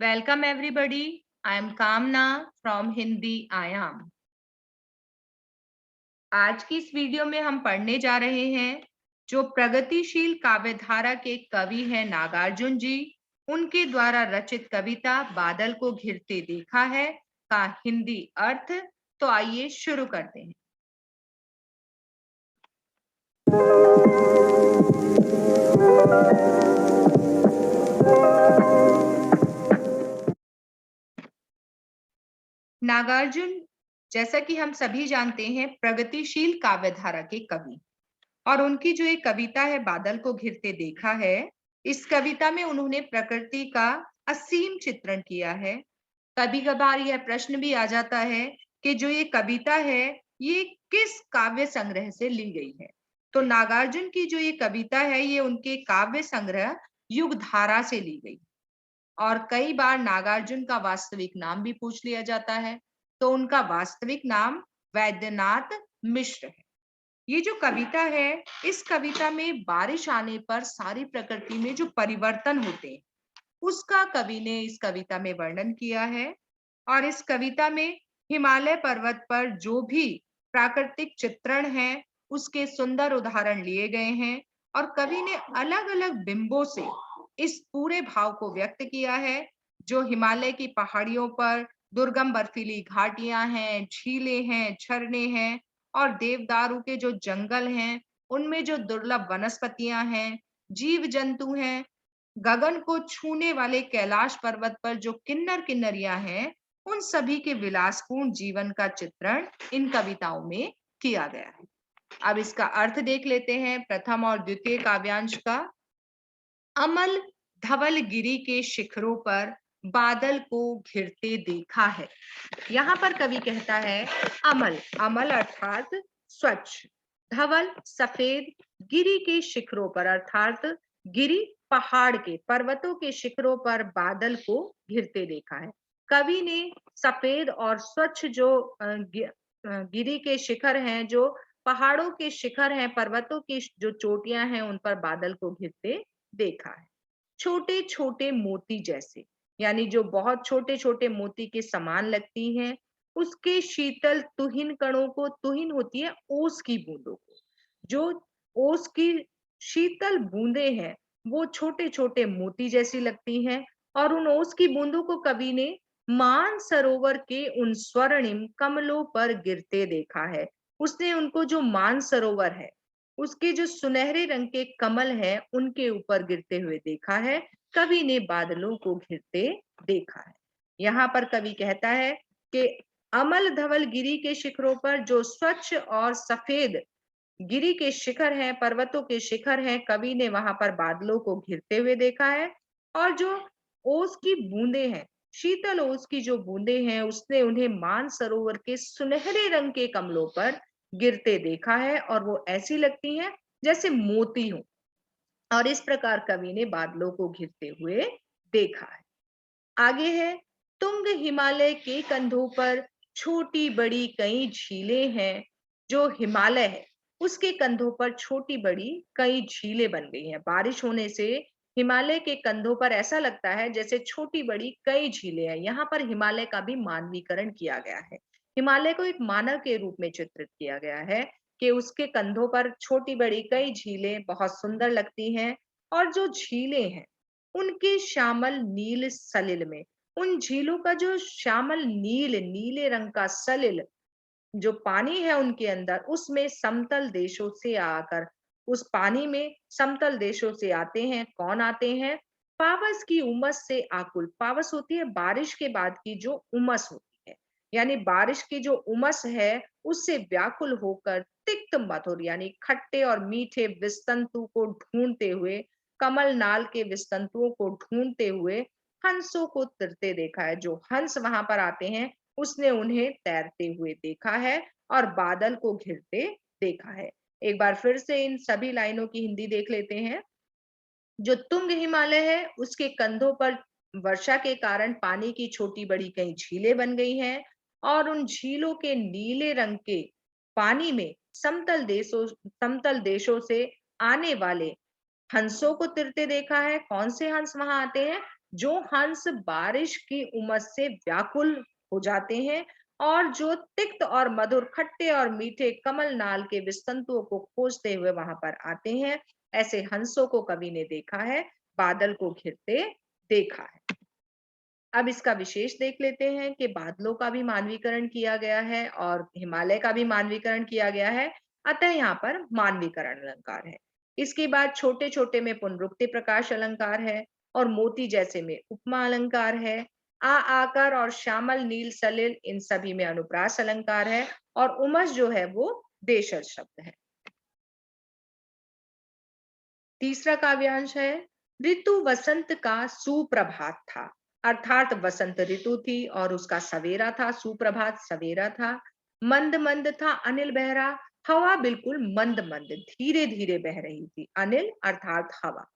Welcome everybody. I am Kamna from Hindi Ayam. आज की इस वीडियो में हम पढ़ने जा रहे हैं जो प्रगतिशील काव्यधारा के कवि हैं नागार्जुन जी, उनके द्वारा रचित कविता बादल को घिरते देखा है का हिंदी अर्थ। तो आइए शुरू करते हैं। नागार्जुन, जैसा कि हम सभी जानते हैं, प्रगतिशील काव्यधारा के कवि, और उनकी जो एक कविता है बादल को घिरते देखा है, इस कविता में उन्होंने प्रकृति का असीम चित्रण किया है। कभी कभार यह प्रश्न भी आ जाता है कि जो ये कविता है ये किस काव्य संग्रह से ली गई है। तो नागार्जुन की जो ये कविता है ये उनके काव्य संग्रह युगधारा से ली गई। और कई बार नागार्जुन का वास्तविक नाम भी पूछ लिया जाता है, तो उनका वास्तविक नाम वैद्यनाथ मिश्र है। ये जो कविता है, इस कविता में बारिश आने पर सारी प्रकृति में जो परिवर्तन होते हैं उसका कवि ने इस कविता में वर्णन किया है। और इस कविता में हिमालय पर्वत पर जो भी प्राकृतिक चित्रण है उसके सुंदर उदाहरण लिए गए हैं, और कवि ने अलग अलग बिंबों से इस पूरे भाव को व्यक्त किया है। जो हिमालय की पहाड़ियों पर दुर्गम बर्फीली घाटियां हैं, झीलें हैं, झरने हैं, और देवदारू के जो जंगल हैं, उनमें जो दुर्लभ वनस्पतियां हैं, जीव जंतु हैं, गगन को छूने वाले कैलाश पर्वत पर जो किन्नर किन्नरियां हैं, उन सभी के विलासपूर्ण जीवन का चित्रण इन कविताओं में किया गया है। अब इसका अर्थ देख लेते हैं प्रथम और द्वितीय काव्यांश का। अमल धवल गिरी के शिखरों पर बादल को घिरते देखा है। यहाँ पर कवि कहता है अमल, अमल अर्थात स्वच्छ, धवल सफेद, गिरी के शिखरों पर अर्थात गिरी पहाड़ के पर्वतों के शिखरों पर बादल को घिरते देखा है। कवि ने सफेद और स्वच्छ जो गिरी के शिखर हैं, जो पहाड़ों के शिखर हैं, पर्वतों की जो चोटियां हैं, उन पर बादल को घिरते देखा है। छोटे छोटे मोती जैसे, यानी जो बहुत छोटे छोटे मोती के समान लगती हैं, उसके शीतल तुहिन कणों को, तुहिन होती है ओस की बूंदों को, जो ओस की शीतल बूंदे हैं वो छोटे छोटे मोती जैसी लगती हैं। और उन ओस की बूंदों को कवि ने मान सरोवर के उन स्वर्णिम कमलों पर गिरते देखा है। उसने उनको जो मान सरोवर है उसके जो सुनहरे रंग के कमल हैं उनके ऊपर गिरते हुए देखा है। कवि ने बादलों को घिरते देखा है। यहाँ पर कवि कहता है कि अमल धवल गिरी के शिखरों पर जो स्वच्छ और सफेद गिरी के शिखर हैं, पर्वतों के शिखर हैं, कवि ने वहां पर बादलों को घिरते हुए देखा है। और जो ओस की बूंदे हैं, शीतल ओस की जो बूंदे हैं, उसने उन्हें मान सरोवर के सुनहरे रंग के कमलों पर गिरते देखा है, और वो ऐसी लगती हैं जैसे मोती हो। और इस प्रकार कवि ने बादलों को घिरते हुए देखा है। आगे है तुंग हिमालय के कंधों पर छोटी बड़ी कई झीलें हैं। जो हिमालय है उसके कंधों पर छोटी बड़ी कई झीलें बन गई हैं। बारिश होने से हिमालय के कंधों पर ऐसा लगता है जैसे छोटी बड़ी कई झीलें हैं। यहाँ पर हिमालय का भी मानवीकरण किया गया है। हिमालय को एक मानव के रूप में चित्रित किया गया है कि उसके कंधों पर छोटी बड़ी कई झीलें बहुत सुंदर लगती हैं। और जो झीलें हैं उनके श्यामल नील सलिल में, उन झीलों का जो श्यामल नील, नीले रंग का सलिल जो पानी है उनके अंदर, उसमें समतल देशों से आकर, उस पानी में समतल देशों से आते हैं। कौन आते हैं? पावस की उमस से आकुल। पावस होती है बारिश के बाद की जो उमस होती है, यानी बारिश की जो उमस है उससे व्याकुल होकर तिक्त मधुर यानी खट्टे और मीठे विस्तंतु को ढूंढते हुए, कमल नाल के विस्तंतुओं को ढूंढते हुए हंसों को तिरते देखा है। जो हंस वहां पर आते हैं उसने उन्हें तैरते हुए देखा है और बादल को घिरते देखा है। एक बार फिर से इन सभी लाइनों की हिंदी देख लेते हैं। जो तुंग हिमालय है उसके कंधों पर वर्षा के कारण पानी की छोटी बड़ी कई झीलें बन गई हैं, और उन झीलों के नीले रंग के पानी में समतल देशों से आने वाले हंसों को तिरते देखा है। कौन से हंस वहां आते हैं? जो हंस बारिश की उमस से व्याकुल हो जाते हैं और जो तिक्त और मधुर खट्टे और मीठे कमल नाल के विस्तंतुओं को खोजते हुए वहां पर आते हैं, ऐसे हंसों को कवि ने देखा है, बादल को घिरते देखा है। अब इसका विशेष देख लेते हैं कि बादलों का भी मानवीकरण किया गया है और हिमालय का भी मानवीकरण किया गया है, अतः यहाँ पर मानवीकरण अलंकार है। इसके बाद छोटे छोटे में पुनरुक्ति प्रकाश अलंकार है और मोती जैसे में उपमा अलंकार है। आ आकर और श्यामल नील सलिल इन सभी में अनुप्रास अलंकार है और उमस जो है वो देशज शब्द है। तीसरा काव्यांश है, ऋतु वसंत का सुप्रभात था। अर्थात वसंत ऋतु थी और उसका सवेरा था, सुप्रभात सवेरा था। मंद मंद था अनिल बहरा, हवा बिल्कुल मंद मंद धीरे धीरे बह रही थी, अनिल अर्थात हवा।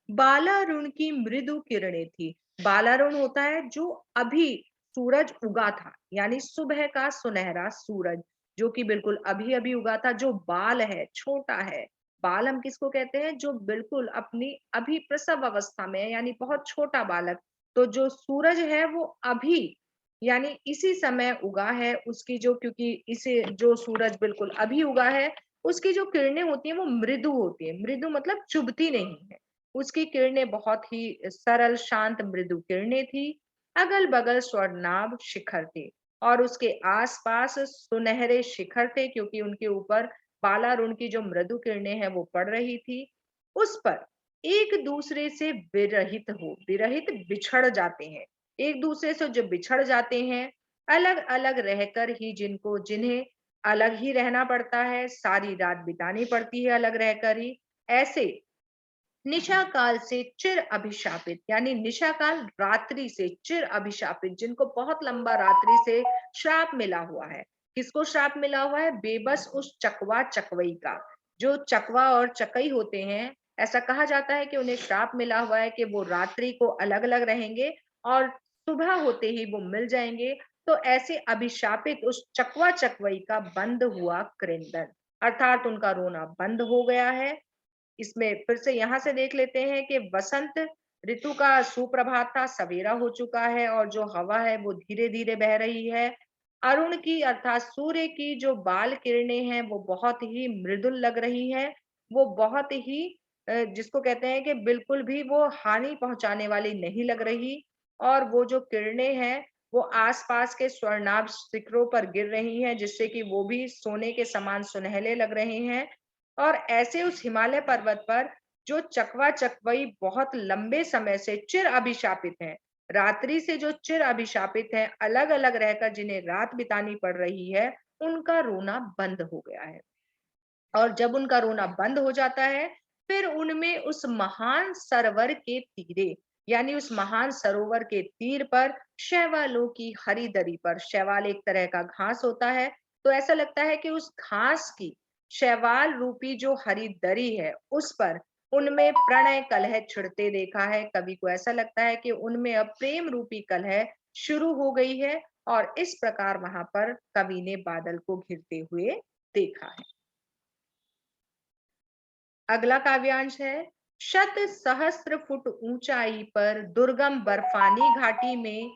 बालारुण की मृदु किरणें थी। बालारुण होता है जो अभी सूरज उगा था, यानी सुबह का सुनहरा सूरज जो कि बिल्कुल अभी अभी उगा था। जो बाल है छोटा है, बाल हम किसको कहते हैं, जो बिल्कुल अपनी अभी प्रसव अवस्था में है, यानी बहुत छोटा बालक। तो जो सूरज है वो अभी यानी इसी समय उगा है, उसकी जो क्योंकि इसे जो सूरज बिल्कुल अभी उगा है, उसकी जो किरणें होती हैं वो मृदु होती है। मृदु मतलब चुभती नहीं है, उसकी किरणें बहुत ही सरल शांत मृदु किरणें थी। अगल बगल स्वर्णाभ शिखर थे और उसके आसपास सुनहरे शिखर थे, क्योंकि उनके ऊपर बालारुण की जो मृदु किरणें हैं वो पड़ रही थी। उस पर एक दूसरे से विरहित बिछड़ जाते हैं, एक दूसरे से जो बिछड़ जाते हैं, अलग अलग रहकर ही जिन्हें अलग ही रहना पड़ता है, सारी रात बितानी पड़ती है अलग रहकर ही। ऐसे निशा काल से चिर अभिशापित, यानी निशा काल रात्रि से चिर अभिशापित, जिनको बहुत लंबा रात्रि से श्राप मिला हुआ है। किसको श्राप मिला हुआ है? बेबस उस चकवा चकवई का। जो चकवा और चकई होते हैं, ऐसा कहा जाता है कि उन्हें श्राप मिला हुआ है कि वो रात्रि को अलग अलग रहेंगे और सुबह होते ही वो मिल जाएंगे। तो ऐसे अभिशापित उस चकवा चकवई का बंद हुआ क्रंदन, अर्थात उनका रोना बंद हो गया है। इसमें फिर से यहाँ से देख लेते हैं कि वसंत ऋतु का सुप्रभात था, सवेरा हो चुका है और जो हवा है वो धीरे धीरे बह रही है। अरुण की अर्थात सूर्य की जो बाल किरणें हैं वो बहुत ही मृदुल लग रही है, वो बहुत ही जिसको कहते हैं कि बिल्कुल भी वो हानि पहुंचाने वाली नहीं लग रही। और वो जो किरणें हैं वो आसपास के स्वर्णाभ शिखरों पर गिर रही हैं, जिससे कि वो भी सोने के समान सुनहले लग रहे हैं। और ऐसे उस हिमालय पर्वत पर जो चकवा चकवई बहुत लंबे समय से चिर अभिशापित हैं, रात्रि से जो चिर अभिशापित हैं, अलग अलग रहकर जिन्हें रात बितानी पड़ रही है, उनका रोना बंद हो गया है। और जब उनका रोना बंद हो जाता है, फिर उनमें उस महान सरोवर के तीरे, यानी उस महान सरोवर के तीर पर शैवालों की हरी दरी पर, शैवाल एक तरह का घास होता है, तो ऐसा लगता है कि उस घास की शैवाल रूपी जो हरी दरी है उस पर उनमें प्रणय कलह छिड़ते देखा है। कवि को ऐसा लगता है कि उनमें अब प्रेम रूपी कलह शुरू हो गई है और इस प्रकार वहां पर कवि ने बादल को घिरते हुए देखा है। अगला काव्यांश है, शत सहस्त्र फुट ऊंचाई पर दुर्गम बर्फानी घाटी में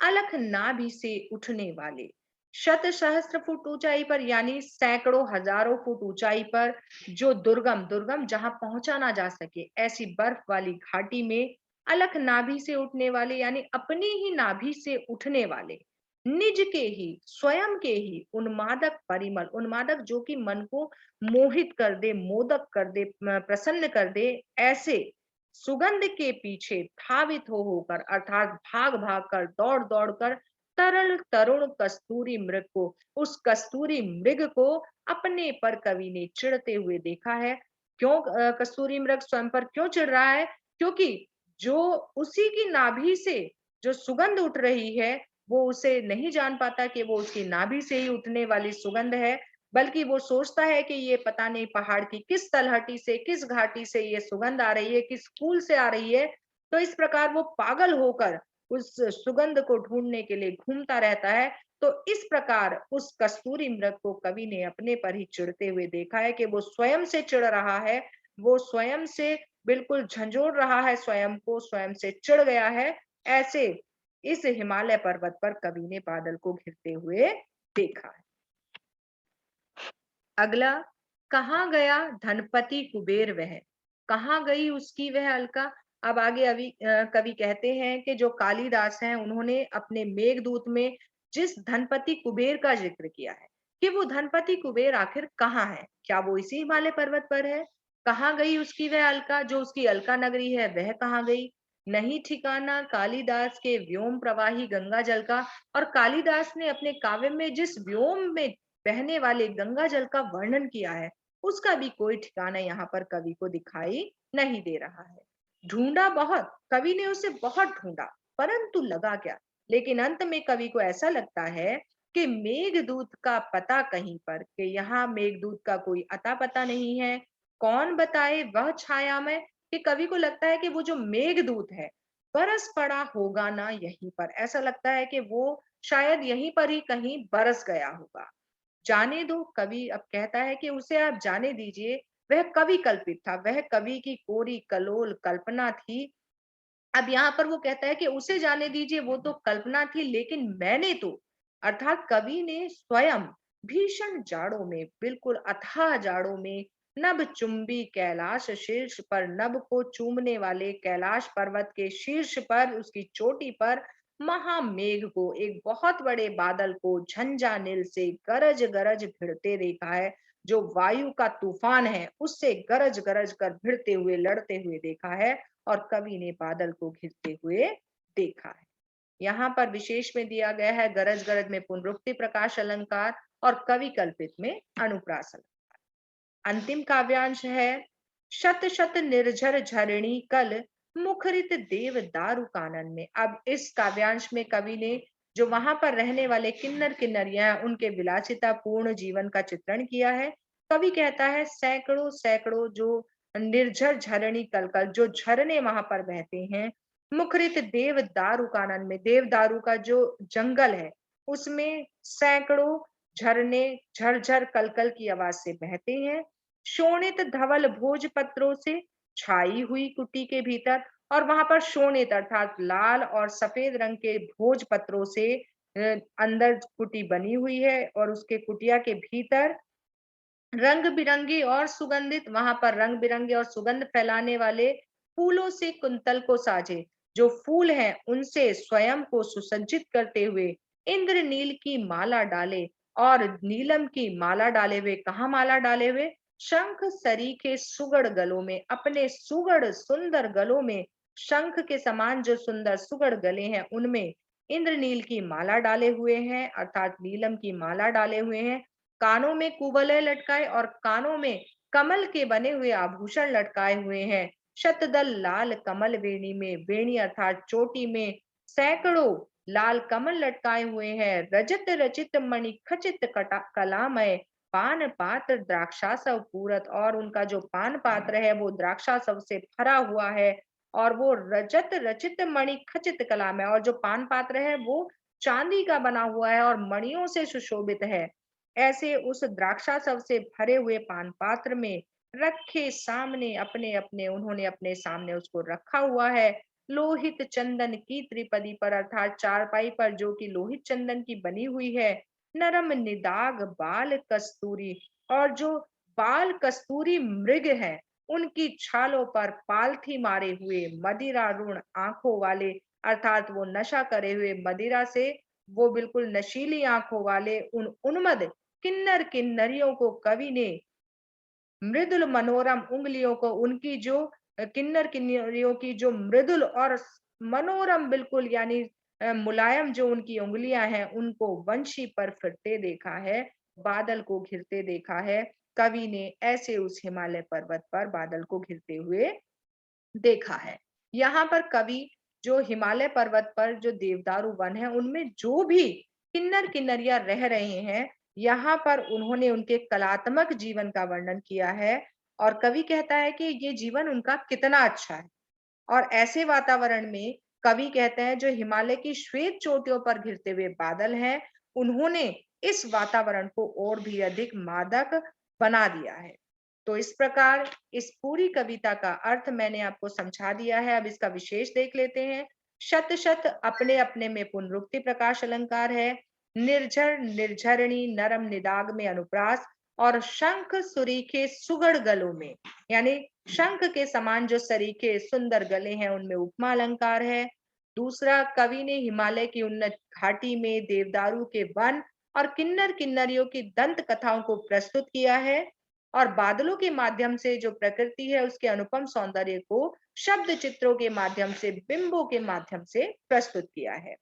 अलख नाभि से उठने वाले। शत सहस्त्र फुट ऊंचाई पर यानी सैकड़ों हजारों फुट ऊंचाई पर जो दुर्गम दुर्गम जहां पहुंचा ना जा सके ऐसी बर्फ वाली घाटी में अलख नाभि से उठने वाले, यानी अपनी ही नाभि से उठने वाले, निज के ही स्वयं के ही उन्मादक परिमल, उन्मादक जो कि मन को मोहित कर दे, मोदक कर दे, प्रसन्न कर दे, ऐसे सुगंध के पीछे धावित हो होकर अर्थात भाग भाग कर दौड़ दौड़ कर तरल तरुण कस्तूरी मृग को, उस कस्तूरी मृग को अपने पर कवि ने चिढ़ते हुए देखा है। क्यों कस्तूरी मृग स्वयं पर क्यों चिढ़ रहा है? क्योंकि जो उसी की नाभि से जो सुगंध उठ रही है वो उसे नहीं जान पाता कि वो उसकी नाभि से ही उठने वाली सुगंध है, बल्कि वो सोचता है कि ये पता नहीं पहाड़ की किस तलहटी से, किस घाटी से ये सुगंध आ रही है, किस फूल से आ रही है। तो इस प्रकार वो पागल होकर उस सुगंध को ढूंढने के लिए घूमता रहता है। तो इस प्रकार उस कस्तूरी मृग को कवि ने अपने पर ही चिढ़ते हुए देखा है कि वो स्वयं से चिढ़ रहा है, वो स्वयं से बिल्कुल झंझोड़ रहा है, स्वयं को स्वयं से चिढ़ गया है ऐसे इस हिमालय पर्वत पर कवि ने बादल को घिरते हुए देखा है। अगला, कहाँ गया धनपति कुबेर वह, कहाँ गई उसकी वह अलका। अब आगे कवि कहते हैं कि जो कालिदास हैं उन्होंने अपने मेघदूत में जिस धनपति कुबेर का जिक्र किया है कि वो धनपति कुबेर आखिर कहाँ है, क्या वो इसी हिमालय पर्वत पर है। कहाँ गई उसकी वह अलका, जो उसकी अलका नगरी है वह कहाँ गई। नहीं ठिकाना कालिदास के व्योम प्रवाही गंगा जल का। और कालिदास ने अपने काव्य में जिस व्योम में बहने वाले गंगा जल का वर्णन किया है, उसका भी कोई ठिकाना यहाँ पर कवि को दिखाई नहीं दे रहा है। ढूंढा बहुत, कवि ने उसे बहुत ढूंढा, परंतु लगा क्या। लेकिन अंत में कवि को ऐसा लगता है कि मेघदूत का पता कहीं पर, कि यहाँ मेघदूत का कोई अता पता नहीं है। कौन बताए वह छाया में, कि कवि को लगता है कि वो जो मेघदूत है बरस पड़ा होगा ना यहीं पर। ऐसा लगता है कि वो शायद यहीं पर ही कहीं बरस गया होगा। जाने दो, कवि अब कहता है कि उसे आप जाने दीजिए, वह कवि कल्पित था, वह कवि की कोरी कलोल कल्पना थी। अब यहाँ पर वो कहता है कि उसे जाने दीजिए, वो तो कल्पना थी, लेकिन मैंने तो, अर्थात कवि ने स्वयं भीषण जाड़ों में, बिल्कुल अथाह जाड़ों में, नभ चुंबी कैलाश शीर्ष पर, नभ को चूमने वाले कैलाश पर्वत के शीर्ष पर, उसकी चोटी पर महामेघ को, एक बहुत बड़े बादल को झंझा नील से गरज गरज भिड़ते देखा है। जो वायु का तूफान है उससे गरज गरज कर भिड़ते हुए, लड़ते हुए देखा है। और कवि ने बादल को घिरते हुए देखा है। यहाँ पर विशेष में दिया गया है गरज गरज में पुनरुक्ति प्रकाश अलंकार और कवि कल्पित में अनुप्रास अलंकार। अंतिम काव्यांश है, शत शत निर्झर झरणी कल मुखरित देव दारु कानन में। अब इस काव्यांश में कवि ने जो वहां पर रहने वाले किन्नर किन्नरियां उनके विलासिता पूर्ण जीवन का चित्रण किया है। कवि कहता है सैकड़ों सैकड़ों जो निर्झर झरणी कलकल, जो झरने वहां पर बहते हैं, मुखरित देव दारू कानन में, देव दारू का जो जंगल है उसमें सैकड़ों झरने झरझर कलकल की आवाज से बहते हैं। शोणित धवल भोजपत्रों से छाई हुई कुटी के भीतर, और वहां पर शोणित अर्थात लाल और सफेद रंग के भोजपत्रों से अंदर कुटी बनी हुई है, और उसके कुटिया के भीतर रंग बिरंगी और सुगंधित, वहां पर रंग बिरंगे और सुगंध फैलाने वाले फूलों से कुंतल को साजे, जो फूल हैं उनसे स्वयं को सुसज्जित करते हुए इंद्र नील की माला डाले, और नीलम की माला डाले हुए, कहा माला डाले हुए, शंख सरीखे सुगढ़ गलों में, अपने सुगढ़ सुंदर गलों में, शंख के समान जो सुंदर सुगढ़ गले हैं उनमें इंद्रनील की माला डाले हुए हैं, अर्थात नीलम की माला डाले हुए हैं। कानों में कुवलय लटकाए और कानों में कमल के बने हुए आभूषण लटकाए हुए हैं। शतदल लाल कमल वेणी में, वेणी अर्थात चोटी में सैकड़ों लाल कमल लटकाए हुए हैं। रजत रचित मणि खचित कटा कलामय पान पात्र द्राक्षासव पूरत, और उनका जो पान पात्र है वो द्राक्षासव से भरा हुआ है, और वो रजत रचित मणि खचित कलामय, और जो पान पात्र है वो चांदी का बना हुआ है और मणियों से सुशोभित है। ऐसे उस द्राक्षासव से भरे हुए पान पात्र में रखे सामने, अपने अपने उन्होंने अपने सामने उसको रखा हुआ है। लोहित चंदन की त्रिपदी पर, अर्थात चारपाई पर जो कि लोहित चंदन की बनी हुई है। नरम निदाग बाल कस्तूरी, और जो बाल कस्तूरी मृग है उनकी छालों पर पालथी मारे हुए मदिरारूण आंखों वाले, अर्थात वो नशा करे हुए मदिरा से, वो बिल्कुल नशीली आंखों वाले उन उन्मद किन्नर किन्नरियों को कवि ने मृदुल मनोरम उंगलियों को, उनकी जो किन्नर किन्नरियों की जो मृदुल और मनोरम बिल्कुल यानी मुलायम जो उनकी उंगलियां हैं उनको वंशी पर फिरते देखा है, बादल को घिरते देखा है। कवि ने ऐसे उस हिमालय पर्वत पर बादल को घिरते हुए देखा है। यहाँ पर कवि जो हिमालय पर्वत पर जो देवदारू वन है उनमें जो भी किन्नर किन्नरिया रह रहे हैं, यहाँ पर उन्होंने उनके कलात्मक जीवन का वर्णन किया है। और कवि कहता है कि ये जीवन उनका कितना अच्छा है। और ऐसे वातावरण में कवि कहते हैं जो हिमालय की श्वेत चोटियों पर घिरते हुए बादल हैं, उन्होंने इस वातावरण को और भी अधिक मादक बना दिया है। तो इस प्रकार इस पूरी कविता का अर्थ मैंने आपको समझा दिया है। अब इसका विशेष देख लेते हैं। शत शत अपने अपने में पुनरुक्ति प्रकाश अलंकार है। निर्झर निर्झरणी नरम निदाग में अनुप्रास, और शंख सुरीखे सुगढ़ गलों में, यानी शंख के समान जो सरीखे सुंदर गले हैं उनमें उपमा अलंकार है। दूसरा, कवि ने हिमालय की उन्नत घाटी में देवदारू के वन और किन्नर किन्नरियों की दंत कथाओं को प्रस्तुत किया है, और बादलों के माध्यम से जो प्रकृति है उसके अनुपम सौंदर्य को शब्द चित्रों के माध्यम से, बिंबों के माध्यम से प्रस्तुत किया है।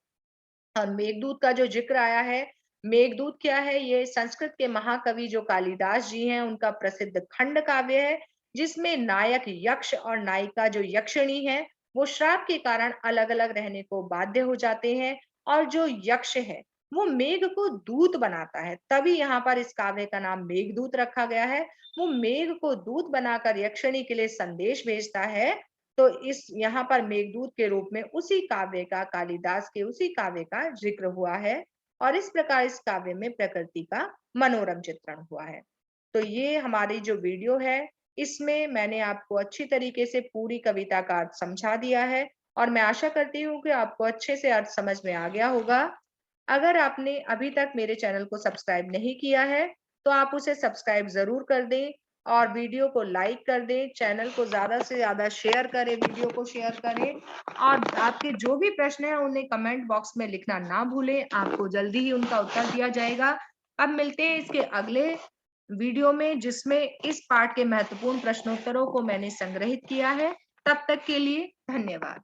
और मेघदूत का जो जिक्र आया है, मेघदूत क्या है? ये संस्कृत के महाकवि जो कालिदास जी हैं उनका प्रसिद्ध खंड काव्य है, जिसमें नायक यक्ष और नायिका जो यक्षिणी है वो श्राप के कारण अलग अलग रहने को बाध्य हो जाते हैं, और जो यक्ष है वो मेघ को दूत बनाता है, तभी यहाँ पर इस काव्य का नाम मेघदूत रखा गया है। वो मेघ को दूत बनाकर यक्षिणी के लिए संदेश भेजता है। तो इस यहाँ पर मेघदूत के रूप में उसी काव्य का, कालिदास के उसी काव्य का जिक्र हुआ है, और इस प्रकार इस काव्य में प्रकृति का मनोरम चित्रण हुआ है। तो ये हमारी जो वीडियो है, इसमें मैंने आपको अच्छी तरीके से पूरी कविता का अर्थ समझा दिया है, और मैं आशा करती हूँ कि आपको अच्छे से अर्थ समझ में आ गया होगा। अगर आपने अभी तक मेरे चैनल को सब्सक्राइब नहीं किया है, तो आप उसे सब्सक्राइब जरूर कर दें, और वीडियो को लाइक कर दें, चैनल को ज्यादा से ज्यादा शेयर करें, वीडियो को शेयर करें, और आपके जो भी प्रश्न हैं उन्हें कमेंट बॉक्स में लिखना ना भूलें, आपको जल्दी ही उनका उत्तर दिया जाएगा। अब मिलते हैं इसके अगले वीडियो में, जिसमें इस पाठ के महत्वपूर्ण प्रश्नोत्तरों को मैंने संग्रहित किया है। तब तक के लिए धन्यवाद।